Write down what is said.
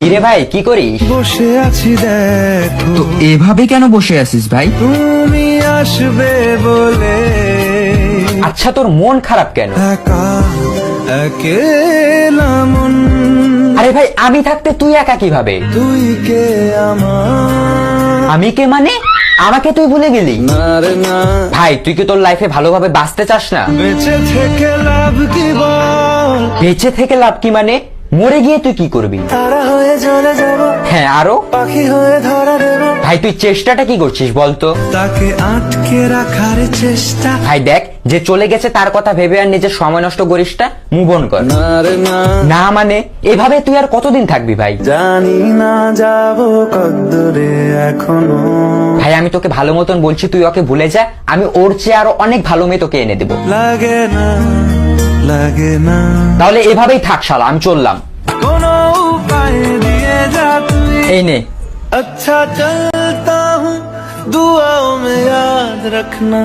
কিরে ভাই কি করিস? বসে আছি দেখো, তো এভাবে কেন বসে আছিস ভাই? তুমি আসবে বলে আচ্ছা তোর মন খারাপ কেন? একা একেলা মন, আরে ভাই আমি থাকতে তুই একা কিভাবে? তুই কে আমার? আমি কে মানে? আমাকে তুই ভুলে গেলি? না রে না, ভাই তুই কি তোর লাইফে ভালোভাবে বাঁচতে চাস না? বেঁচে থেকে লাভ কি বল? বেঁচে থেকে লাভ কি মানে? মরে গিয়ে তুই কি করবি? তারা হয়ে চলে যাব, হ্যাঁ আরো? পাখি হয়ে ধরা দেব, ভাই তুই চেষ্টাটা কি করছিস বলতো? তাকে আটকে রাখার চেষ্টা। ভাই দেখ যে চলে গেছে তার কথা ভেবে আর নিজের সময় নষ্ট করিস না, মুভ অন কর। না রে না, না মানে এভাবে তুই আর কতদিন থাকবি ভাই? জানি না যাব কদ্দূরে এখনো। ভাই আমি তোকে ভালো মতন বলছি তুই ওকে ভুলে যা, আমি ওর চেয়ে আরো অনেক ভালো মেয়ে তোকে এনে দেবো। লাগে না, লাগে না, তাহলে এভাবেই থাক শালা, আমি চললাম। কোনো উপায় দিয়ে যা তুই। এই নে। अच्छा चलता हूँ, दुआओं में याद रखना।